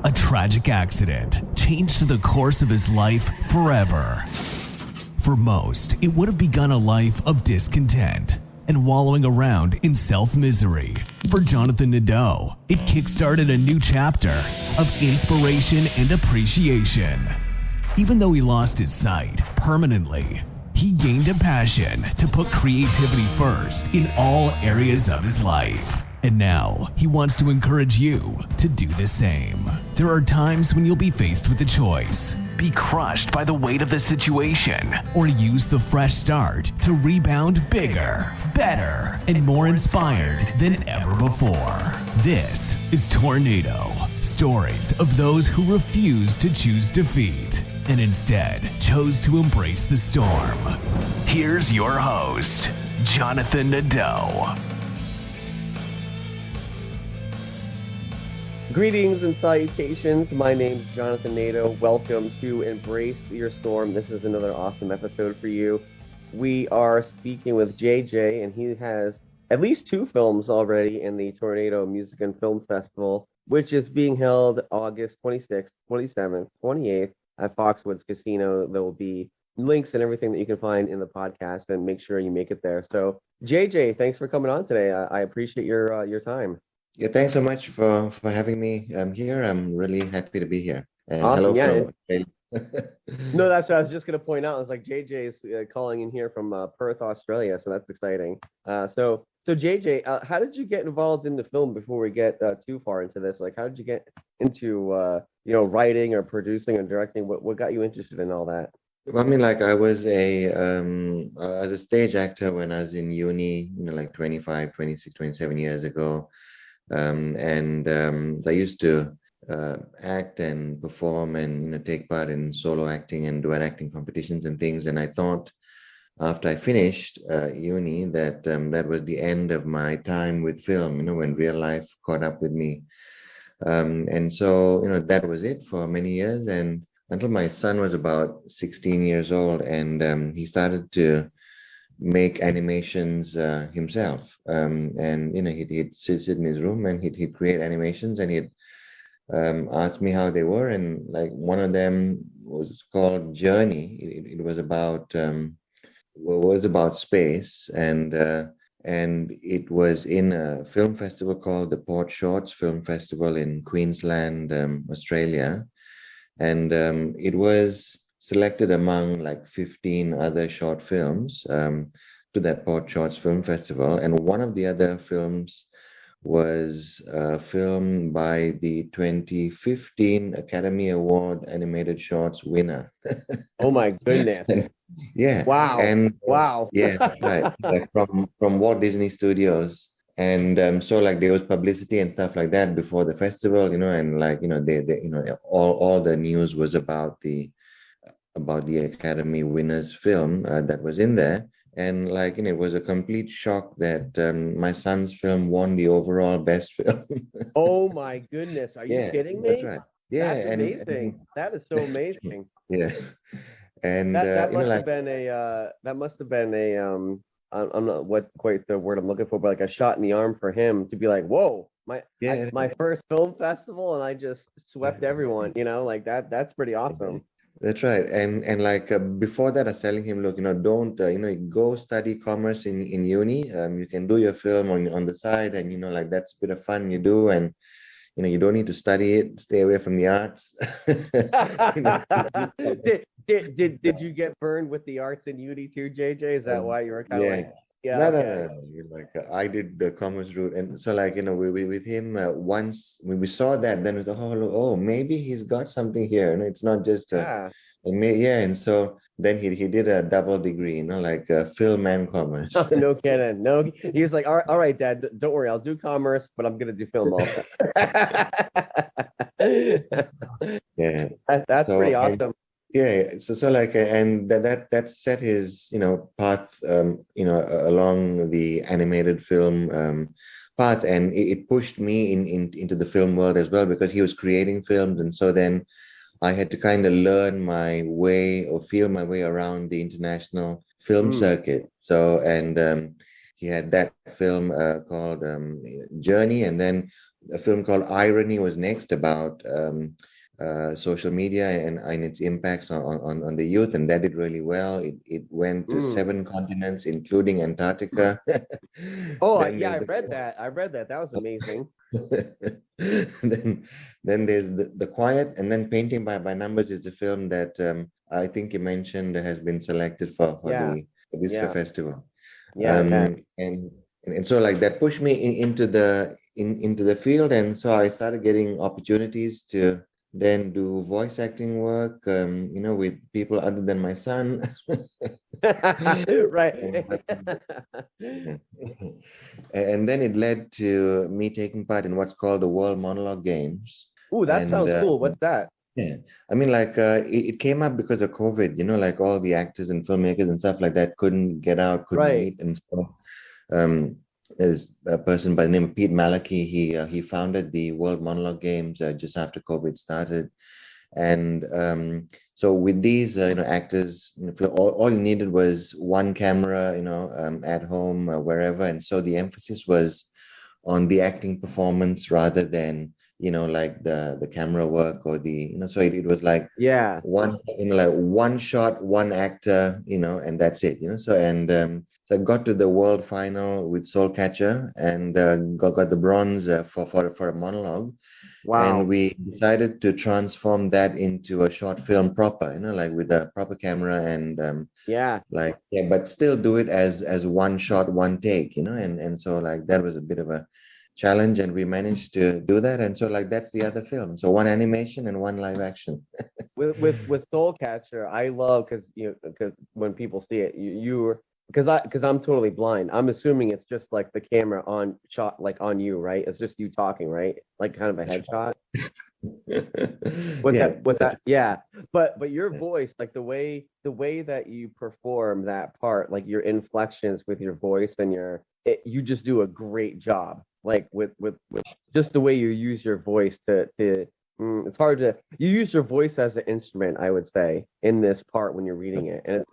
A tragic accident changed the course of his life forever. For most, it would have begun a life of discontent and wallowing around in self-misery. For Jonathan Nado, it kickstarted a new chapter of inspiration and appreciation. Even though he lost his sight permanently, he gained a passion to put creativity first in all areas of his life. And now, he wants to encourage you to do the same. There are times when you'll be faced with a choice. Be crushed by the weight of the situation, or use the fresh start to rebound bigger, better, and more inspired than ever before. This is Tornado, stories of those who refuse to choose defeat and instead chose to embrace the storm. Here's your host, Jonathan Nado. Greetings and salutations. My name's Jonathan Nado. Welcome to Embrace Your Storm. This is another awesome episode for you. We are speaking with JJ, and he has at least 2 films already in the Tornado Music and Film Festival, which is being held August 26th, 27th, 28th at Foxwoods Casino. There will be links and everything that you can find in the podcast, and make sure you make it there. So, JJ, thanks for coming on today. I appreciate your time. Yeah, thanks so much for having me here. I'm really happy to be here. And awesome. Hello Yeah. No, that's what I was just going to point out. I was like, JJ is calling in here from Perth, Australia, so that's exciting. So JJ, how did you get involved in the film before we get too far into this? Like, how did you get into writing or producing or directing? What got you interested in all that? Well, I mean, like I was as a stage actor when I was in uni, like 25, 26, 27 years ago. I used to act and perform and take part in solo acting and duet acting competitions and things. And I thought after I finished uni that that was the end of my time with film, when real life caught up with me. And so, that was it for many years. And until my son was about 16 years old, and he started to make animations himself, and he'd sit in his room and he'd create animations, and he'd ask me how they were, and like one of them was called Journey. It was about space, and it was in a film festival called the Port Shorts Film Festival in Queensland, Australia, and it was selected among like 15 other short films to that Port Shorts Film Festival. And one of the other films was a film by the 2015 Academy Award Animated Shorts winner. Oh my goodness. Yeah. Wow. And wow. Yeah, right. Like from Walt Disney Studios. And so like there was publicity and stuff like that before the festival, and like, they all the news was about the Academy winners film that was in there. And like, it was a complete shock that my son's film won the overall best film. Oh my goodness. Are you kidding me? That's right. Yeah. That's amazing. That is so amazing. Yeah. And that must have been a I'm not what quite the word I'm looking for, but like a shot in the arm for him to be like, whoa, my first film festival, and I just swept everyone, like that's pretty awesome. That's right. And like before that, I was telling him, look, don't, go study commerce in uni. You can do your film on the side, and, like that's a bit of fun you do. And, you don't need to study it. Stay away from the arts. Did you get burned with the arts in uni too, JJ? Is that why you were kind of like... Yeah, no. Like I did the commerce route, and so like we with him once when we saw that, then we thought, oh, maybe he's got something here, and it's not just and so then he did a double degree, like film and commerce. No kidding, no. He was like, all right, Dad, don't worry, I'll do commerce, but I'm gonna do film also. Yeah, that's pretty awesome. Yeah, so like, and that set his path along the animated film path, and it pushed me into the film world as well, because he was creating films, and so then I had to kind of learn my way or feel my way around the international film circuit. So, and he had that film called Journey, and then a film called Irony was next about social media and its impacts on the youth, and that did really well. It went to 7 continents, including Antarctica. Oh, Then yeah, there's I read that. I read that. That was amazing. then then there's the Quiet, and then Painting by Numbers is the film that I think you mentioned has been selected Yeah, for this yeah, festival. yeah, yeah. And so like that pushed me into the field, and so I started getting opportunities to then do voice acting work, with people other than my son. Right. Yeah. And then it led to me taking part in what's called the World Monologue Games. Ooh, that And sounds cool. What's that? yeah, I mean, like it came up because of COVID, like all the actors and filmmakers and stuff like that couldn't get out, couldn't Right. meet. And so there's a person by the name of Pete Malachi. He founded the World Monologue Games just after COVID started. And so with these, actors, all you needed was one camera, at home, wherever. And so the emphasis was on the acting performance rather than, like the camera work or so it was like Yeah. one shot, one actor, and that's it, so I got to the world final with Soulcatcher and got the bronze for a monologue. And Wow. we decided to transform that into a short film proper, like with a proper camera and Yeah. but still do it as one shot, one take, and so like that was a bit of a challenge, and we managed to do that. And so like that's the other film. So one animation and one live action. With Soulcatcher, I love because when people see it, you're because I'm totally blind. I'm assuming it's just like the camera on shot like on you, right? It's just you talking, right? Like kind of a headshot. Yeah, What's that? Yeah. But your voice, like the way that you perform that part, like your inflections with your voice and you just do a great job. Like with just the way you use your voice it's hard to you use your voice as an instrument, I would say, in this part when you're reading it.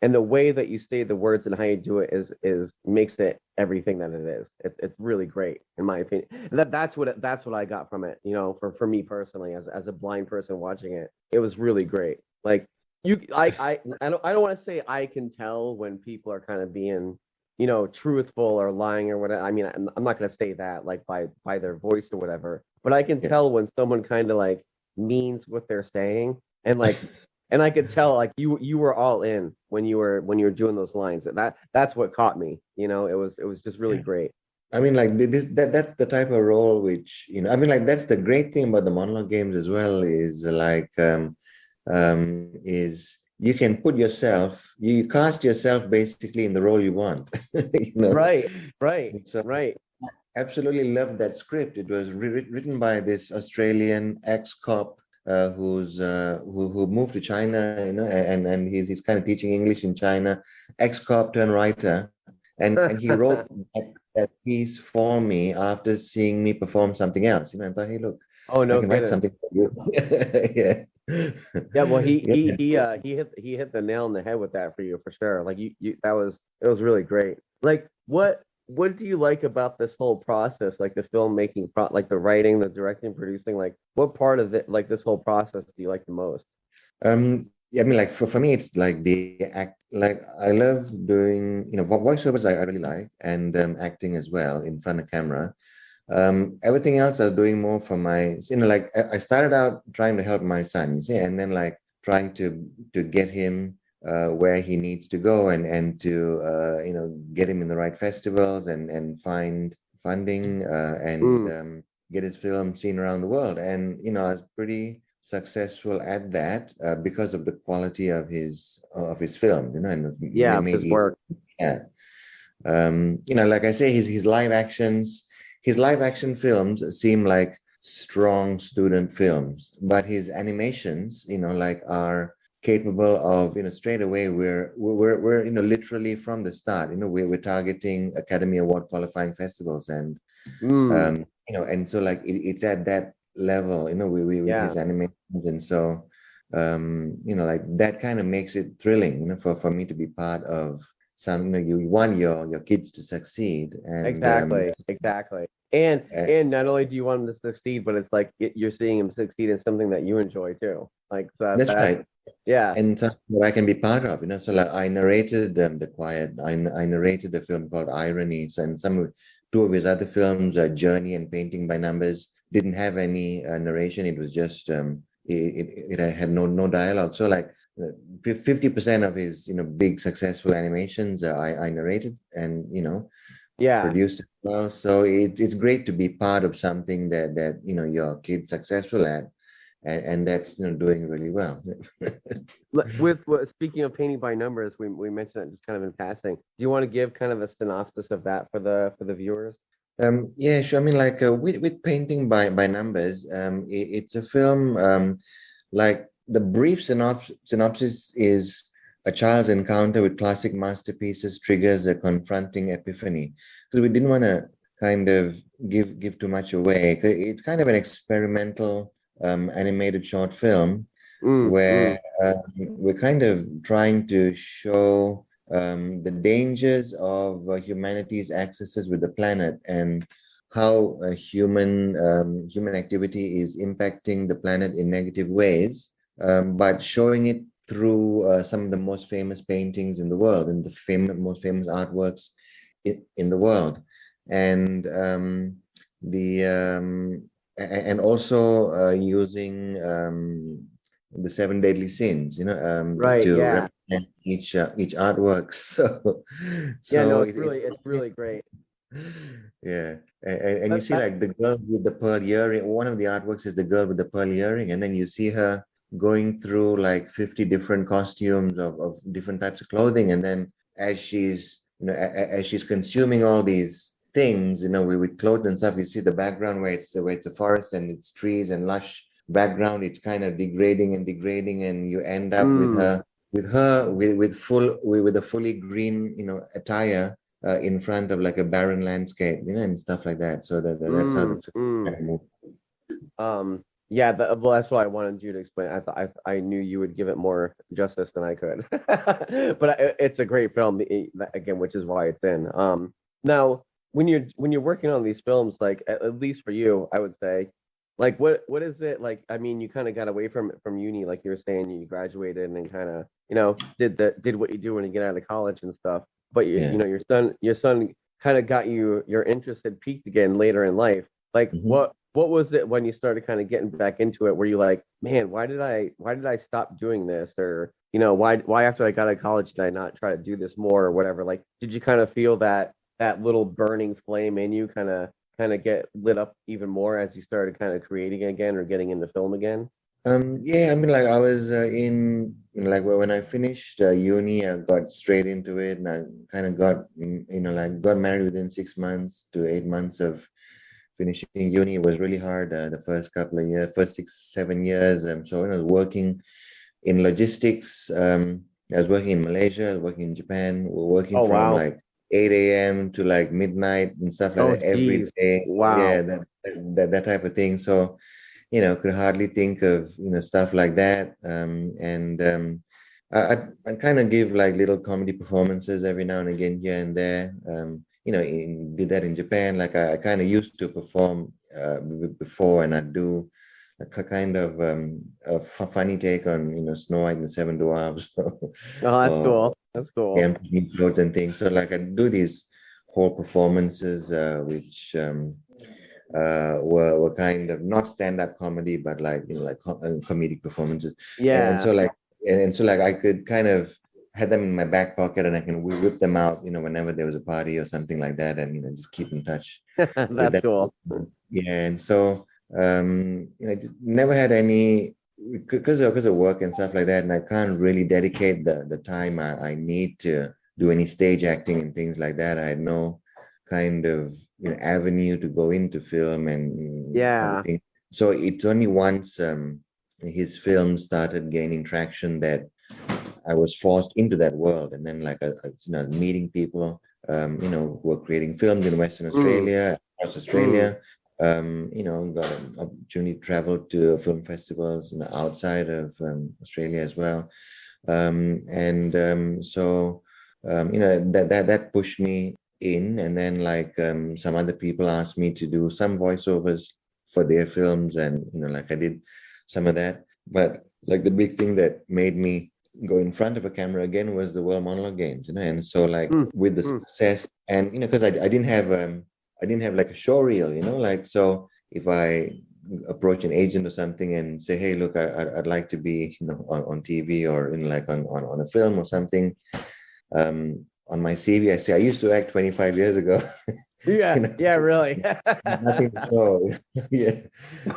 And the way that you say the words and how you do it is makes it everything that it is. It's really great in my opinion. And that's what I got from it, for me personally as a blind person watching it. It was really great. Like I don't want to say I can tell when people are kind of being, truthful or lying or whatever. I mean, I'm not going to say that like by their voice or whatever, but I can yeah. tell when someone kind of like means what they're saying and like and I could tell like you were all in when you were doing those lines. That's what caught me. It was just really great. I mean, like that's the type of role which, I mean, like that's the great thing about the monologue games as well is like is you can put yourself, you cast yourself basically in the role you want. Right, right, And so right. absolutely loved that script. It was written by this Australian ex-cop who moved to China, and he's kind of teaching English in China, ex-cop turned writer, and he wrote that piece for me after seeing me perform something else, and thought, hey, look, Oh, I no can write kidding. something for you. Yeah. Yeah, well, Yeah. he hit the nail on the head with that for you for sure. Like it was really great. Like what do you like about this whole process? Like the filmmaking, like the writing, the directing, producing. Like what part of it, like this whole process, do you like the most? Yeah, I mean, like for me, it's like the act. Like I love doing, voiceovers. I really like, and acting as well in front of camera. Everything else I was doing more for my, like I started out trying to help my son, you see, and then like trying to get him where he needs to go and to get him in the right festivals and find funding and Mm, get his film seen around the world. And I was pretty successful at that because of the quality of his film, and yeah, made his it. work. Yeah. Like I say, his live action films seem like strong student films, but his animations, like are capable of, straight away we're literally from the start, we're targeting Academy Award qualifying festivals and Mm, and so like it's at that level, we with yeah, his animations, and so like that kind of makes it thrilling, for me to be part of some, you want your kids to succeed, and exactly, exactly. And not only do you want him to succeed, but it's like you're seeing him succeed in something that you enjoy too. Like That's that, right. yeah. And something that I can be part of, So like I narrated The Quiet. I narrated a film called Irony. So, and two of his other films, Journey and Painting by Numbers, didn't have any narration. It was just it had no dialogue. So like 50% of his big successful animations, I narrated and Yeah. produced as well. So it's great to be part of something that your kid's successful at, and that's doing really well. Speaking of painting by numbers, we mentioned that just kind of in passing. Do you want to give kind of a synopsis of that for the viewers? Yeah, sure. I mean, like with painting by numbers, it's a film. Like the brief synopsis is a child's encounter with classic masterpieces triggers a confronting epiphany. So we didn't want to kind of give too much away. It's kind of an experimental animated short film where we're kind of trying to show the dangers of humanity's excesses with the planet and how human activity is impacting the planet in negative ways, but showing it through some of the most famous paintings in the world and the most famous artworks in the world, and the and also using the seven deadly sins, Right. to Yeah. represent each artwork. Yeah. No, it's Yeah, really great. yeah. And you see That like the girl with the pearl earring. One of the artworks is the girl with the pearl earring, and then you see her going through like 50 different costumes of different types of clothing, and then as she's as she's consuming all these things, with clothes and stuff, you see the background where it's a forest and it's trees and lush background. It's kind of degrading, and you end up with mm, her with a fully green attire in front of like a barren landscape, and stuff like that. So that's how the film kind mm. of moved. Yeah, well, that's what I wanted you to explain. I knew you would give it more justice than I could, but it's a great film again, which is why it's in. Now when you're working on these films, like at least for you, I would say, like what is it like? I mean, you kind of got away from uni, like you were saying, you graduated and kind of did what you do when you get out of college and stuff. But Yeah. your son kind of got your interest had peaked again later in life. Like Mhm. what was it when you started kind of getting back into it? Were you like, man, why did I stop doing this? Or, why after I got out of college did I not try to do this more or whatever? Like, did you kind of feel that little burning flame in you kind of get lit up even more as you started kind of creating again or getting into film again? Yeah, I mean, like I was like when I finished uni, I got straight into it, and I kind of got, like got married within 6 months to 8 months of finishing uni. It was really hard the first couple of years, first 6, 7 years. So when I was working in logistics, I was working in Malaysia, I was working in Japan. We're working Oh from wow. like 8 a.m. to like midnight and stuff like Oh that every geez. day. Yeah, Wow. that type of thing. So could hardly think of stuff like that. And I kind of give like little comedy performances every now and again here and there. Did that in Japan. Like I kind of used to perform before, and I do a kind of funny take on Snow White and the Seven Dwarfs, Oh, that's or cool. That's cool. empty clothes and things. So like I do these whole performances, which were kind of not stand-up comedy, but like like comedic performances, and Yeah. so like I could kind of had them in my back pocket, and I can whip them out, whenever there was a party or something like that, and just keep in touch with That's that. cool. Yeah, and so just never had any because of work and stuff like that, and I can't really dedicate the time I need to do any stage acting and things like that. I had no kind of avenue to go into film and other Yeah. things. So it's only once his film started gaining traction that I was forced into that world, and then like meeting people, who are creating films in Western Mm, Australia, across mm. Australia. Got an opportunity to travel to film festivals, outside of Australia as well, and so that pushed me in, and then like some other people asked me to do some voiceovers for their films, and like I did some of that. But like the big thing that made me go in front of a camera again was the World Monologue Games, and so like with the success, and because I didn't have like a show reel, like, so if I approach an agent or something and say, hey, look, I'd like to be on TV or in like on a film or something, on my CV I say I used to act 25 years ago. Yeah, yeah, really. Nothing to show. Yeah.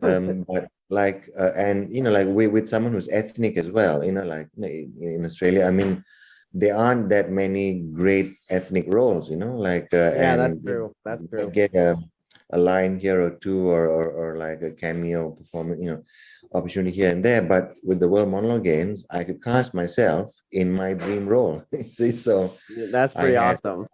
But like and like with someone who's ethnic as well, like in Australia, I mean, there aren't that many great ethnic roles, like Yeah, and that's true. That's you true. get a line here or two, or like a cameo performance, opportunity here and there. But with the World Monologue Games, I could cast myself in my dream role. See, so That's I pretty had awesome.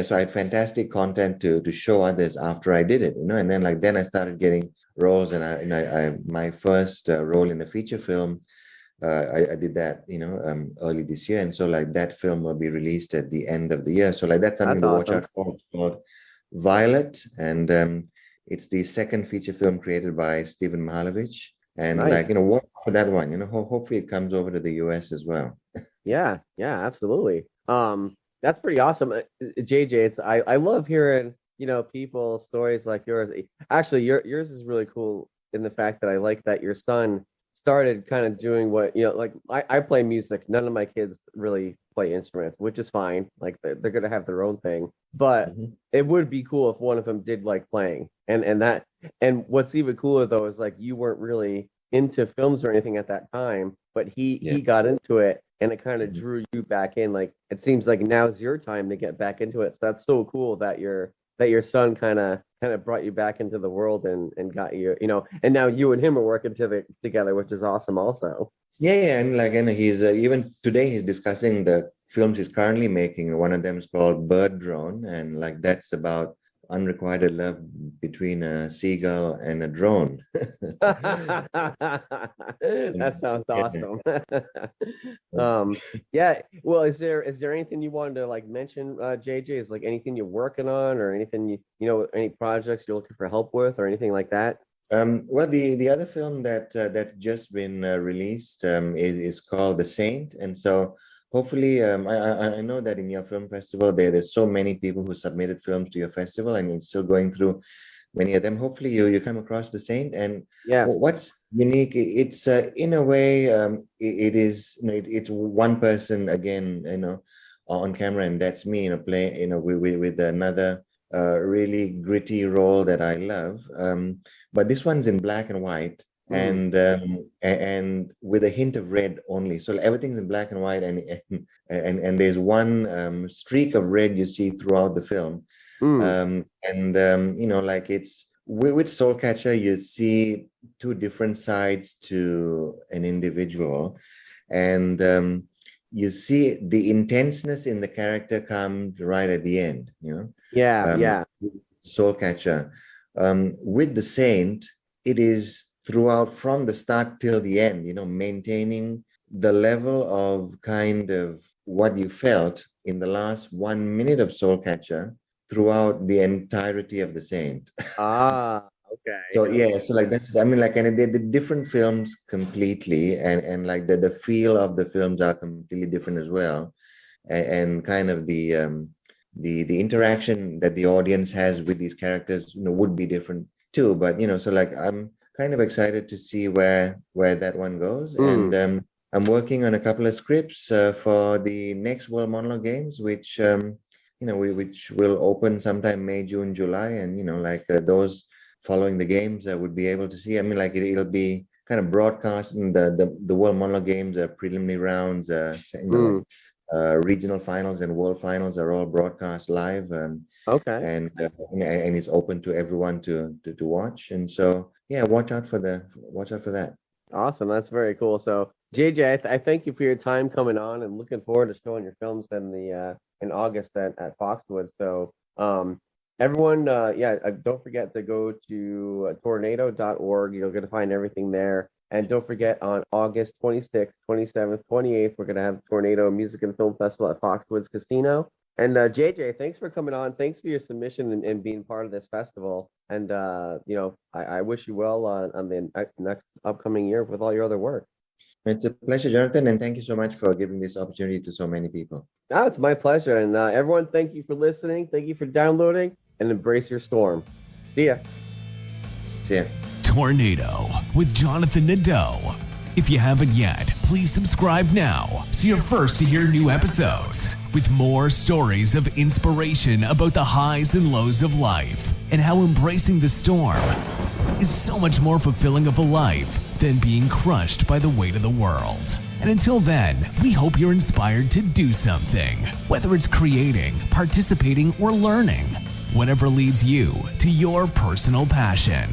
so I had fantastic content to show others after I did it, and then I started getting roles, and I my first role in a feature film, I did that, early this year, and so like that film will be released at the end of the year. So like that's something That's to watch awesome. out for. It's called Violet, and it's the second feature film created by Stephen Mahalovich, and Nice. like work for that one. Hopefully it comes over to the US as well. Yeah, yeah, absolutely. That's pretty awesome. JJ, I love hearing, people's stories like yours. Actually, yours is really cool in the fact that I like that your son started kind of doing what, like I play music. None of my kids really play instruments, which is fine. Like they're gonna have their own thing. But Mhm. it would be cool if one of them did like playing. And what's even cooler though is like you weren't really into films or anything at that time, but he Yeah. he got into it and it kind of Mhm. drew you back in. Like it seems like now's your time to get back into it. So that's so cool that your son kind of brought you back into the world and got you, and now you and him are working together, which is awesome also. Yeah, and like, and he's even today he's discussing the films he's currently making. One of them is called Bird Drone, and like that's about unrequited love between a seagull and a drone. That sounds Yeah. awesome. um yeah, well, is there anything you wanted to like mention, JJ? Is like anything you're working on or anything any projects you're looking for help with or anything like that? Well, the other film that just been released is called The Saint, and so hopefully, I know that in your film festival there's so many people who submitted films to your festival, and it's still going through many of them. Hopefully, you come across The Saint, and Yes. what's unique, it's in a way, it is, it's one person again, on camera, and that's me, play, with another really gritty role that I love. But this one's in black and white, Mm. and with a hint of red only. So everything's in black and white, and there's one streak of red you see throughout the film. Mm. And like it's with Soulcatcher, you see two different sides to an individual, and you see the intenseness in the character comes right at the end. Yeah, Um, yeah. Soulcatcher. With the Saint, it is throughout from the start till the end, maintaining the level of kind of what you felt in the last 1 minute of Soulcatcher throughout the entirety of the Saint. Ah, okay, So yeah, okay. so like that's, I mean, like, and the different films completely, and like the feel of the films are completely different as well, and kind of the interaction that the audience has with these characters, would be different too. But so like I'm kind of excited to see where that one goes, and Mm. I'm working on a couple of scripts for the next World Monologue Games, which which will open sometime May, June, July, and like those following the games would be able to see. I mean, like it'll be kind of broadcast in the World Monologue Games, preliminary rounds, like Mm. regional finals and world finals are all broadcast live, Okay. and it's open to everyone to watch. And so yeah, watch out for that. Awesome. That's very cool. So, JJ, I thank you for your time coming on and looking forward to showing your films in August at Foxwoods. So, everyone, yeah, don't forget to go to tornado.org. You're going to find everything there. And don't forget on August 26th, 27th, 28th, we're going to have Tornado Music and Film Festival at Foxwoods Casino. And JJ, thanks for coming on. Thanks for your submission and being part of this festival. And I wish you well on the next upcoming year with all your other work. It's a pleasure, Jonathan, and thank you so much for giving this opportunity to so many people. No, it's my pleasure. And everyone, thank you for listening. Thank you for downloading, and embrace your storm. See ya. See ya. Tornado with Jonathan Nado. If you haven't yet, please subscribe now so you're first to hear new episodes with more stories of inspiration about the highs and lows of life and how embracing the storm is so much more fulfilling of a life than being crushed by the weight of the world. And until then, we hope you're inspired to do something, whether it's creating, participating, or learning, whatever leads you to your personal passion.